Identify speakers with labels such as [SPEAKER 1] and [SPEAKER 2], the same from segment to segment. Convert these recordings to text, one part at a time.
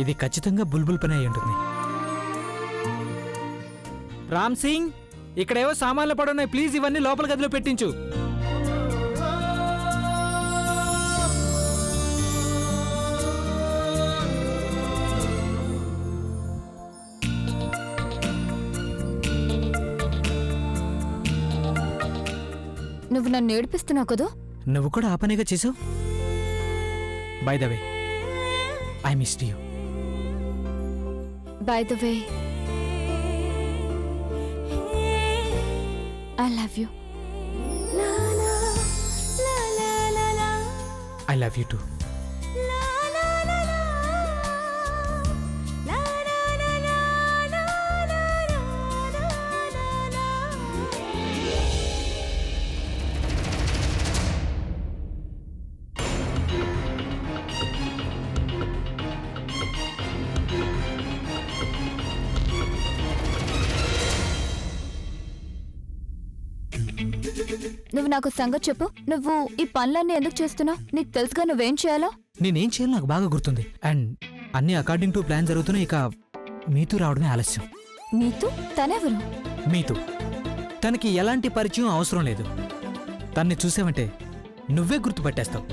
[SPEAKER 1] ఇది ఖచ్చితంగా బుల్బుల్ పని అయి ఉంటుంది. రామ్ సింగ్, ఇక్కడేవో సామాన్లు పడున్నాయి, ప్లీజ్ ఇవన్నీ లోపల గదిలో పెట్టించు.
[SPEAKER 2] నువ్వు నన్ను ఏడిపిస్తున్నావు కదా.
[SPEAKER 1] నువ్వు కూడా ఆ పనిగా చేసావు. By the way, I missed you.
[SPEAKER 2] By the way, I love you.
[SPEAKER 1] I love you two.
[SPEAKER 2] నువ్వు నాకు సంగతి చెప్పు. నువ్వు ఈ పనులన్నీ ఎందుకు చేస్తున్నావు? నీకు తెలుసుగా నువ్వేం చేయాలో.
[SPEAKER 1] నేనేం చేయాలో నాకు బాగా గుర్తుంది. అండ్ అన్ని అకార్డింగ్ టు ప్లాన్ జరుగుతున్నాయి. ఇక మీతూ రావడమే ఆలస్యం.
[SPEAKER 2] నీతూ? తనెవరు?
[SPEAKER 1] మీతూ. తనకి ఎలాంటి పరిచయం అవసరం లేదు. తన్ని చూసావంటే నువ్వే గుర్తుపట్టేస్తావు.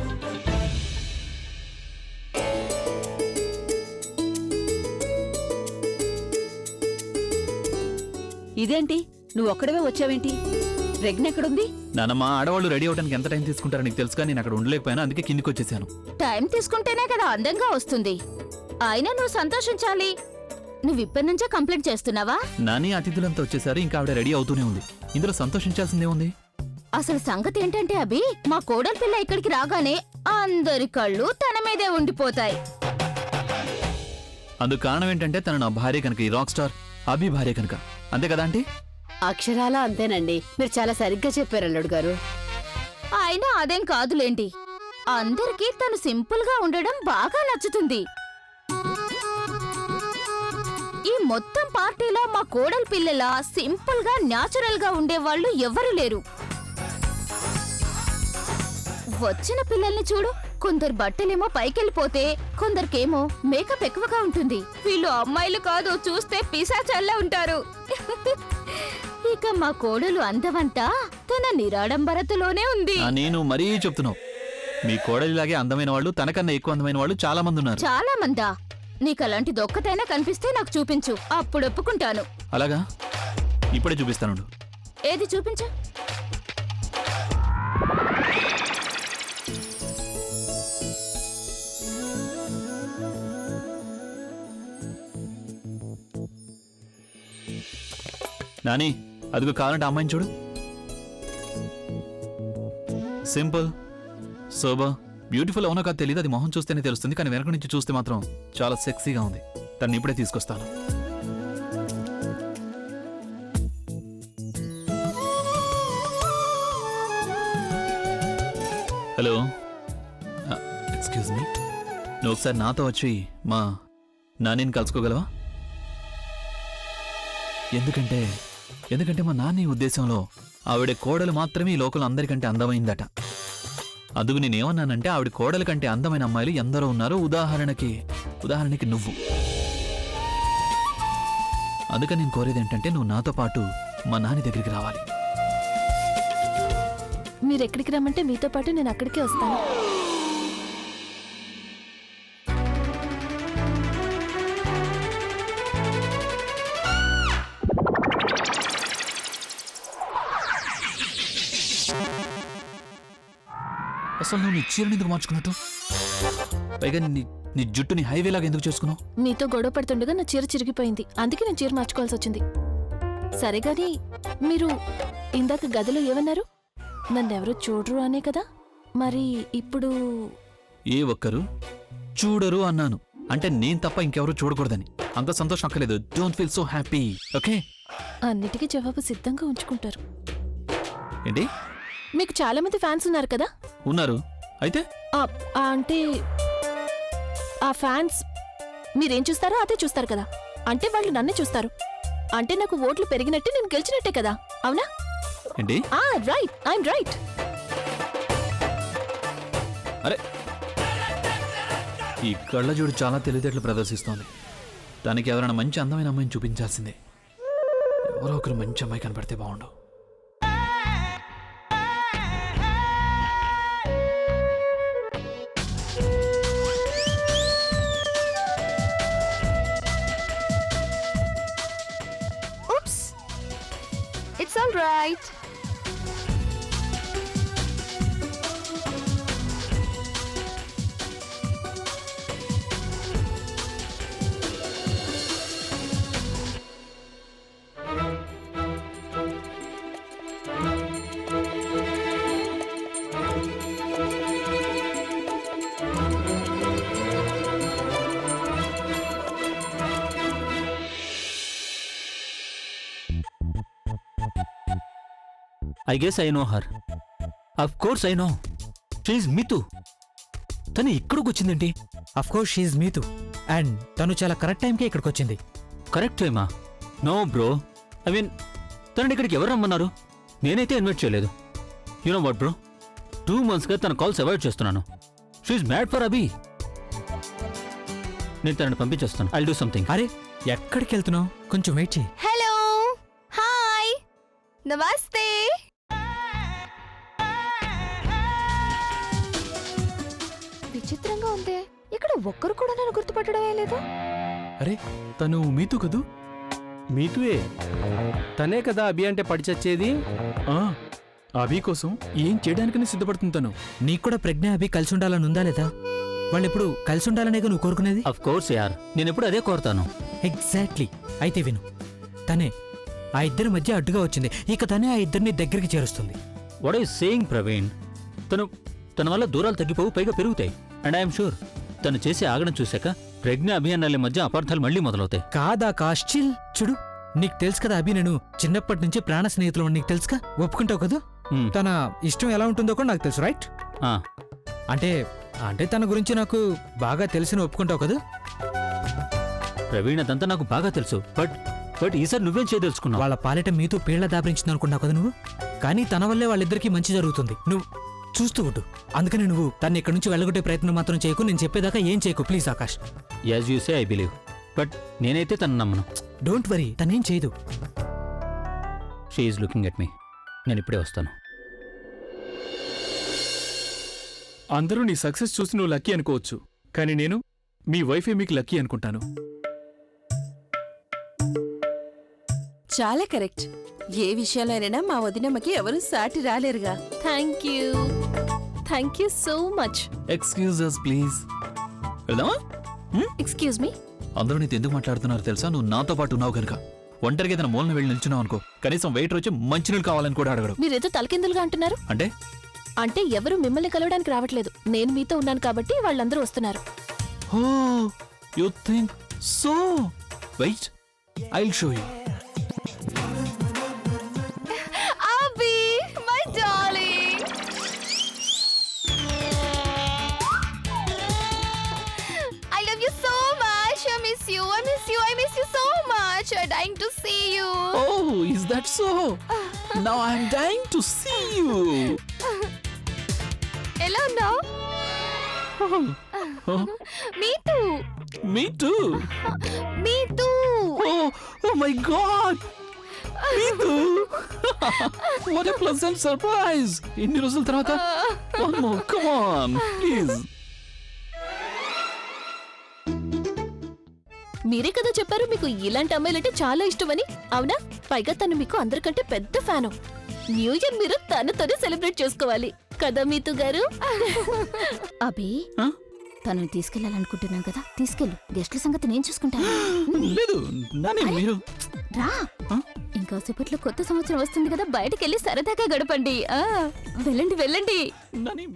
[SPEAKER 3] ఇదేంటి, నువ్వు ఒక్కడవే వచ్చావేంటి? రెగ్నెక్కడుంది?
[SPEAKER 4] నానమ్మ, ఆడవాళ్ళు రెడీ అవడానికి ఎంత టైం తీసుకుంటారో నీకు తెలుసుగా. నేను అక్కడ ఉండలేకపోయినా, అందుకే కిందికి వచ్చేసాను.
[SPEAKER 5] టైం తీసుకుంటేనే కదా అందంగా వస్తుంది. అయినా నువ్వు సంతోషించాలి. నువ్వు ఇప్పటి నుంచే కంప్లైంట్ చేస్తున్నావా?
[SPEAKER 4] నాని అతిథులంతా వచ్చేసారు, ఇంకా ఆవిడ రెడీ అవుతూనే ఉంది. ఇందులో సంతోషించాల్సిందే ఉంది.
[SPEAKER 5] అసలు సంగతి ఏంటంటే అభి, మా కోడలి పిల్ల ఇక్కడికి రాగానే అందరి కళ్ళు తన మీదే ఉండిపోతాయి.
[SPEAKER 4] అందుకు కారణం ఏంటంటే తను నా భార్య కనుక, ఈ రాక్ స్టార్ అభి భార్య కనుక. అంతే కదా ఆంటీ?
[SPEAKER 3] అక్షరాలా అంతేనండి. మీరు చాలా సరిగ్గా చెప్పారు అల్లుడు గారు.
[SPEAKER 5] అయినా అదేం కాదులేండి, అందరికీ తను సింపుల్ గా ఉండడం బాగా నచ్చుతుంది. ఈ మొత్తం పార్టీలో మా కోడలి పిల్లల సింపుల్ గా న్యాచురల్ గా ఉండేవాళ్ళు ఎవరు లేరు. వచ్చిన పిల్లల్ని చూడు, కొందరు బట్టలేమో పైకెళ్ళిపోతే, కొందరికేమో మేకప్ ఎక్కువగా ఉంటుంది. వీళ్ళు అమ్మాయిలు కాదు, చూస్తే పిశాచాల్లా ఉంటారు. ఇక మా కోడలు అందమంతా తన నిరాడంబరతలోనే ఉంది.
[SPEAKER 4] నేను మరీ చెప్తున్నావు. మీ కోడలిలాగే అందమైన వాళ్ళు, తనకన్నా ఎక్కువ అందమైన వాళ్ళు చాలా మంది ఉన్నారు.
[SPEAKER 5] చాలా మందా? నీకు అలాంటి దొక్కతైనా కనిపిస్తే నాకు చూపించు, అప్పుడు ఒప్పుకుంటాను.
[SPEAKER 4] అలాగా? ఇప్పుడే చూపిస్తాను.
[SPEAKER 5] ఏది చూపించు?
[SPEAKER 4] నాని, అదిగో కావాలంటే అమ్మాయిని చూడు. సింపుల్, సోబర్, బ్యూటిఫుల్ అవునో కాదు తెలియదు, అది మొహం చూస్తేనే తెలుస్తుంది. కానీ వెనక నుంచి చూస్తే మాత్రం చాలా సెక్సీగా ఉంది. తను ఇప్పుడే తీసుకొస్తాను. హలో, ఎక్స్క్యూజ్ మీ, నువ్వు ఒకసారి నాతో వచ్చి మా నానిని కలుసుకోగలవా? ఎందుకంటే మా నాని ఉద్దేశంలో ఆవిడ కోడలు మాత్రమే ఈ లోకల్ అందరికంటే అందమైందట. అందుకు నేనేమన్నానంటే ఆవిడ కోడల కంటే అందమైన అమ్మాయిలు ఎందరో ఉన్నారు, ఉదాహరణకి నువ్వు. అందుకని నేను కోరేది ఏంటంటే నువ్వు నాతో పాటు మా నాని దగ్గరికి రావాలి.
[SPEAKER 2] మీరెక్కడికి రమ్మంటే మీతో పాటు నేను అక్కడికే వస్తాను.
[SPEAKER 4] అసలు నువ్వు నీ చీరని ఎందుకు మార్చుకున్నట్టు? పైగా నీ జుట్టుని హైవేలాగా ఎందుకు చేసుకున్నావు?
[SPEAKER 2] మీతో గొడవ పడుతుండగా నా చీర చిరిగిపోయింది, అందుకే నేను చీర మార్చుకోవాల్సి వచ్చింది. సరే గాని మీరు ఇందాక గదిలో ఏమన్నారు? నన్నెవరూ చూడరు అనే కదా. మరి ఇప్పుడు
[SPEAKER 4] ఏ ఒక్కరు చూడరు అన్నాను. అంటే నేను తప్ప ఇంకెవరూ చూడకూడదని. అంత సంతోషం అక్కర్లేదు. Don't feel so happy, okay?
[SPEAKER 2] అన్నిటికీ జవాబు సిద్ధంగా ఉంచుకుంటారు.
[SPEAKER 4] ఏంటి?
[SPEAKER 2] మీకు చాలా మంది ఫ్యాన్స్ ఉన్నారు కదా?
[SPEAKER 4] ఉన్నారు. అయితే
[SPEAKER 2] అంటే ఆ ఫ్యాన్స్ మీరేం చూస్తారో అదే చూస్తారు కదా. అంటే వాళ్ళు నన్నే చూస్తారు. అంటే నాకు ఓట్లు పెరిగినట్టే, నేను గెలిచినట్టే కదా, అవునా?
[SPEAKER 4] ఏంటి?
[SPEAKER 2] Right, I'm right.
[SPEAKER 4] అరే ఈ కళ్ళజోడు చాలా తెలివితేటలు ప్రదర్శిస్తోంది. దానికి ఎవరైనా మంచి అందమైన అమ్మాయిని చూపించాల్సిందే. ఎవరో ఒకరు మంచి అమ్మాయి కనపడితే బాగుండు.
[SPEAKER 2] Oops. It's all right.
[SPEAKER 6] I guess I know her. Of course I know. She is Mitu. తను ఇక్కడికి వచ్చిందేంటి?
[SPEAKER 1] అఫ్ కోర్స్ షీఈ్ మీతు అండ్ తను చాలా కరెక్ట్ టైంకే ఇక్కడికి వచ్చింది.
[SPEAKER 6] కరెక్ట్ టైమా? No bro. ఐ మీన్ తనని ఇక్కడికి ఎవరు రమ్మన్నారు? నేనైతే ఇన్వైట్ చేయలేదు. యు నో వాట్ బ్రో, 2 monthsగా తన కాల్స్ అవాయిడ్ చేస్తున్నాను. She is mad for Abhi. నేను తనని పంపించేస్తాను. I'll do something.
[SPEAKER 1] అరే ఎక్కడికి వెళ్తున్నావు? కొంచెం వెయిట్ చేయి.
[SPEAKER 2] హలో, హాయ్, నమస్తే. విచిత్రంగా ఉందే, ఇక్కడ ఒక్కరు కూడా నన్ను గుర్తుపట్టడమే లేదు.
[SPEAKER 7] అరే తను మీతు కదూ?
[SPEAKER 8] మీతుయే, తనే కదా అభి అంటే పడి చచ్చేది.
[SPEAKER 7] ఆ, అభి కోసం ఏం చేయడానికని సిద్ధపడుతుంది తను.
[SPEAKER 1] నీకు కూడా ప్రజ్ఞ అభి కలిసి ఉండాలని ఉందా లేదా? వాళ్ళెప్పుడు కలిసి ఉండాలనేగా నువ్వు కోరుకునేది?
[SPEAKER 6] అఫ్ కోర్స్ యార్, నేను ఎప్పుడు అదే కోరుతాను.
[SPEAKER 1] ఎగ్జాక్ట్లీ. అయితే విను, తనే ఆ ఇద్దరి మధ్య అడ్డుగా వచ్చింది. ఇక తనే ఆ ఇద్దరిని దగ్గరికి చేరుస్తుంది.
[SPEAKER 6] What are you saying Praveen? తన వల్ల దూరాలు తగ్గిపోవు, పైగా పెరుగుతాయి. అండ్ ఐఎమ్ షూర్ తను చేసే ఆగడం చూశాక ప్రజ్ఞ అభియానాల మధ్య అపార్థాలు మళ్ళీ మొదలవుతాయి.
[SPEAKER 1] కాదా కాశ్చిల్ చూడు, నీకు తెలుసు కదా అభి నేను చిన్నప్పటి నుంచి ప్రాణ స్నేహితులు, నీకు తెలుసుగా, ఒప్పుకుంటావు కదా? తన ఇష్టం ఎలా ఉంటుందో కూడా నాకు తెలుసు, రైట్? అంటే అంటే తన గురించి నాకు బాగా తెలిసిన ఒప్పుకుంటావు కదా?
[SPEAKER 6] ప్రవీణ్ అదంతా నాకు బాగా తెలుసు. బట్ ఈసారి నువ్వేం చేయదలుచుకున్నావు?
[SPEAKER 1] వాళ్ళ పాలిట మీతో పేళ్ల దాబరించింది అనుకున్నావు కదా నువ్వు. కానీ తన వల్లే వాళ్ళిద్దరికీ మంచి జరుగుతుంది. నువ్వు చూస్తూ ఉండు. అందుకని నువ్వు తన్ని ఇక్కడి నుంచి వెళ్ళగొట్టే ప్రయత్నం మాత్రం చేయకు. నేను చెప్పేదాకా ఏం చేయకు please Akash.
[SPEAKER 6] As you say I believe. But నేనైతే తను నమ్మను.
[SPEAKER 1] డోంట్ వరీ, తనేం చేయదు.
[SPEAKER 6] She is looking at me. నేను ఇప్పుడే వస్తాను.
[SPEAKER 7] అందరూ నీ సక్సెస్ చూసి నువ్వు లక్కీ అనుకోవచ్చు, కానీ నేను మీ వైఫే మీకు లక్కీ అనుకుంటాను.
[SPEAKER 9] చాలా కరెక్ట్. ఏ విషయంలోనైనా మా వదినమ్మకి ఎవరు సాటి రాలేరుగా.
[SPEAKER 2] Thank you so much.
[SPEAKER 4] Excuse us please. వెళ్దామా?
[SPEAKER 2] Excuse me.
[SPEAKER 4] అందరూ నీతో ఎందుకు మాట్లాడుతున్నారు తెలుసా? నువ్వు నాతో పాటు ఉన్నావు కనుక. ఒంటరిగా ఏదైనా మూలన వెళ్ళి నిల్చున్నావు అనుకో, కనీసం వెయిటర్ వచ్చి మంచినీళ్ళు కావాలని కూడా అడగడు.
[SPEAKER 2] మీరేదో తలకిందులుగా అంటున్నారు.
[SPEAKER 4] అంటే
[SPEAKER 2] ఎవరు మిమ్మల్ని కలవడానికి రావట్లేదు. నేను మీతో ఉన్నాను కాబట్టి వాళ్ళందరూ వస్తున్నారు.
[SPEAKER 4] Oh you think so. Wait, I'll show you.
[SPEAKER 2] Abhi, my darling. I love you so much. I miss you so much. I'm dying to see you.
[SPEAKER 4] Oh, is that so? Now I'm dying to see you.
[SPEAKER 2] ఎలా ఉన్నావు?
[SPEAKER 4] Me too. Oh my God. Me too. What a pleasant surprise. ఇన్ని రోజుల తర్వాత. One more, come on, please.
[SPEAKER 2] మీరే కదా చెప్పారు మీకు ఇలాంటి అమ్మాయిలంటే చాలా ఇష్టమని. అవునా? పైగా తను మీకు అందరికంటే పెద్ద ఫ్యాను. న్యూ ఇయర్ మీరు తనతోనే సెలబ్రేట్ చేసుకోవాలి కదా మీతు గారు.
[SPEAKER 5] అభి, తనని తీసుకెళ్లాలనుకుంటున్నాను కదా, తీసుకెళ్ళు. గెస్ట్ల సంగతి నేను చూసుకుంటాను.
[SPEAKER 4] లేదు నాని, మీరు
[SPEAKER 5] రా. ఇంకోసేపట్లో కొత్త సంవత్సరం వస్తుంది కదా, బయటకెళ్ళి సరదాగా గడపండి. వెళ్ళండి.
[SPEAKER 4] నాని